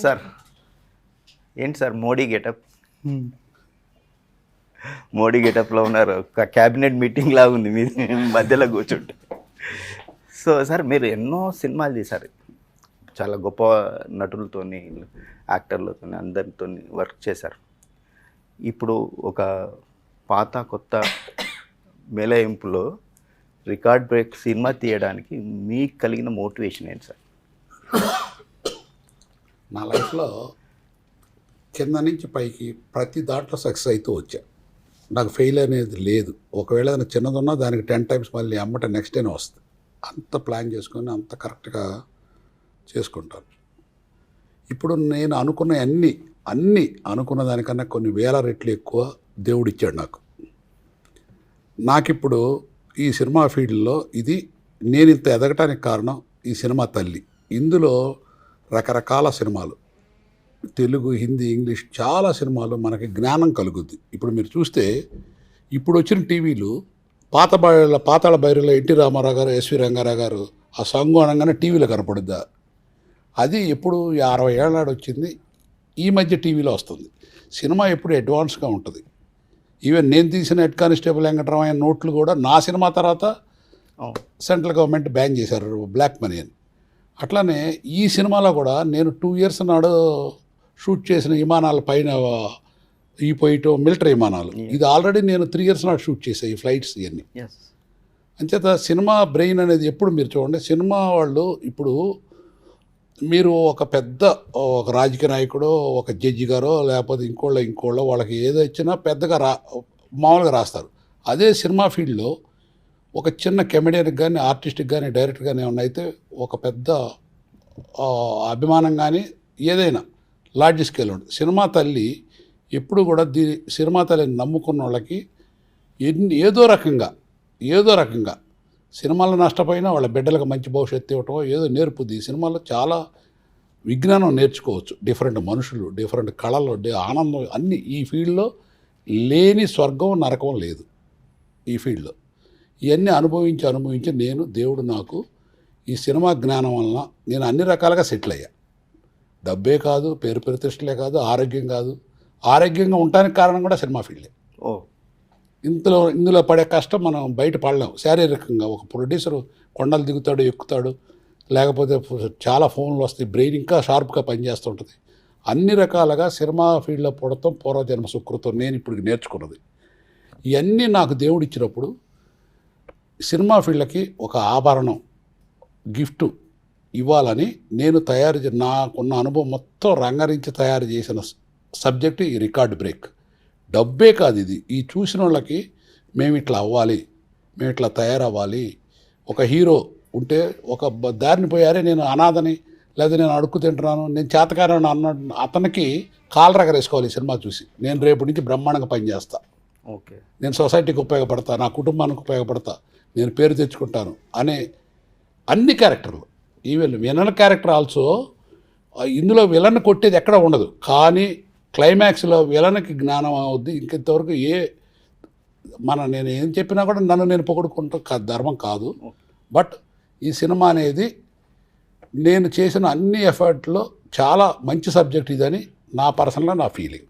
Sir ఏంటి sir Modi getup? Modi గెటప్లో ఉన్నారు. ఒక క్యాబినెట్ మీటింగ్ లాగా ఉంది మీ మధ్యలో కూర్చుంటే. సో సార్ మీరు ఎన్నో సినిమాలు తీశారు, చాలా గొప్ప నటులతోని, యాక్టర్లతో అందరితో వర్క్ చేశారు. ఇప్పుడు ఒక పాత కొత్త మేళయింపులో రికార్డ్ బ్రేక్ సినిమా తీయడానికి మీకు కలిగిన మోటివేషన్ ఏంటి సార్? నా లైఫ్లో కింద నుంచి పైకి ప్రతి దాంట్లో సక్సెస్ అవుతూ వచ్చా. నాకు ఫెయిల్ అనేది లేదు. ఒకవేళ ఏదైనా చిన్నదున్నా దానికి 10 times మళ్ళీ అమ్మట నెక్స్ట్ డేనే వస్తుంది. అంత ప్లాన్ చేసుకొని అంత కరెక్ట్గా చేసుకుంటాను. ఇప్పుడు నేను అనుకున్న అన్నీ అనుకున్న దానికన్నా కొన్ని వేల రెట్లు ఎక్కువ దేవుడు ఇచ్చాడు నాకిప్పుడు ఈ సినిమా ఫీల్డ్లో ఇది నేను ఇంత ఎదగటానికి కారణం ఈ సినిమా తల్లి. ఇందులో రకరకాల సినిమాలు, తెలుగు, హిందీ, ఇంగ్లీష్ చాలా సినిమాలు మనకి జ్ఞానం కలుగుద్ది. ఇప్పుడు మీరు చూస్తే ఇప్పుడు వచ్చిన టీవీలు పాతాళ భైరవిలో ఎన్టీ రామారావు గారు, ఎస్వి రంగారావు గారు ఆ సాంగ్ అనగానే టీవీలో కనపడుద్దా? అది ఎప్పుడు 60 ఏళ్ళ నాడు వచ్చింది, ఈ మధ్య టీవీలో వస్తుంది. సినిమా ఎప్పుడు అడ్వాన్స్గా ఉంటుంది. ఈవెన్ నేను తీసిన హెడ్ కానిస్టేబుల్ వెంకటరామయ్య నోట్లు కూడా నా సినిమా తర్వాత సెంట్రల్ గవర్నమెంట్ బ్యాన్ చేశారు, బ్లాక్ మనీ అని. అట్లానే ఈ సినిమాలో కూడా నేను 2 years నాడు షూట్ చేసిన విమానాల పైన ఈ పోయిటో మిలిటరీ విమానాలు, ఇది ఆల్రెడీ నేను 3 years నాడు షూట్ చేశాను, ఈ ఫ్లైట్స్ ఇవన్నీ. అంచేత సినిమా బ్రెయిన్ అనేది ఎప్పుడు మీరు చూడండి, సినిమా వాళ్ళు ఇప్పుడు మీరు ఒక పెద్ద ఒక రాజకీయ నాయకుడో, ఒక జడ్జి గారో, లేకపోతే ఇంకోళ్ళో వాళ్ళకి ఏదో ఇచ్చినా పెద్దగా మామూలుగా రాస్తారు. అదే సినిమా ఫీల్డ్లో ఒక చిన్న కమెడియన్కి కానీ, ఆర్టిస్ట్కి కానీ, డైరెక్టర్ కానీ ఏమన్నా అయితే ఒక పెద్ద అభిమానం కానీ ఏదైనా లార్జ్ స్కేల్ ఉంటుంది. సినిమా తల్లి ఎప్పుడు కూడా సినిమా తల్లిని నమ్ముకున్న వాళ్ళకి ఏదో రకంగా సినిమాలో నష్టపోయినా వాళ్ళ బిడ్డలకు మంచి భవిష్యత్తు ఇవ్వటం ఏదో నేర్పుద్ది. ఈ సినిమాలో చాలా విజ్ఞానం నేర్చుకోవచ్చు. డిఫరెంట్ మనుషులు, డిఫరెంట్ కళలు, ఆనందం అన్నీ ఈ ఫీల్డ్లో లేని స్వర్గం నరకం లేదు. ఈ ఫీల్డ్లో ఇవన్నీ అనుభవించి దేవుడు నాకు ఈ సినిమా జ్ఞానం వలన నేను అన్ని రకాలుగా సెటిల్ అయ్యా. డబ్బే కాదు, పేరు ప్రతిష్టలే కాదు, ఆరోగ్యం కాదు. ఆరోగ్యంగా ఉండటానికి కారణం కూడా సినిమా ఫీల్డే. ఇందులో పడే కష్టం మనం బయట పడలేం. శారీరకంగా ఒక ప్రొడ్యూసరు కొండలు దిగుతాడు, ఎక్కుతాడు, లేకపోతే చాలా ఫోన్లు వస్తాయి, బ్రెయిన్ ఇంకా షార్ప్గా పనిచేస్తుంటుంది. అన్ని రకాలుగా సినిమా ఫీల్డ్లో పడటం పూర్వజన్మ సుకృతం నేను ఇప్పుడు నేర్చుకున్నది. ఇవన్నీ నాకు దేవుడు ఇచ్చినప్పుడు సినిమా ఫీల్డ్కి ఒక ఆభరణం గిఫ్ట్ ఇవ్వాలని నేను నాకున్న అనుభవం మొత్తం రంగరించి తయారు చేసిన సబ్జెక్టు ఈ రికార్డ్ బ్రేక్. డబ్బే కాదు ఇది, ఈ చూసిన వాళ్ళకి మేము ఇట్లా అవ్వాలి, మేము ఇట్లా తయారవ్వాలి. ఒక హీరో ఉంటే ఒక దారిని పోయారే, నేను అనాథని, లేదా నేను అడుక్కు తింటున్నాను, నేను చేతకారని అన్న అతనికి కాలు రగరేసుకోవాలి ఈ సినిమా చూసి. నేను రేపు నుంచి బ్రహ్మాండంగా పనిచేస్తా, నేను సొసైటీకి ఉపయోగపడతా, నా కుటుంబానికి ఉపయోగపడతా, నేను పేరు తెచ్చుకుంటాను అనే అన్ని క్యారెక్టర్లు. ఈవెన్ విలన్ క్యారెక్టర్ ఆల్సో ఇందులో విలన్ కొట్టేది ఎక్కడ ఉండదు, కానీ క్లైమాక్స్లో విలన్కి జ్ఞానం అవుద్ది. ఇంకెంతవరకు నేను ఏం చెప్పినా కూడా నన్ను నేను పొగుడుకుంటూ ధర్మం కాదు. బట్ ఈ సినిమా అనేది నేను చేసిన అన్ని ఎఫర్ట్లో చాలా మంచి సబ్జెక్ట్ ఇదని నా పర్సనల్గా నా ఫీలింగ్.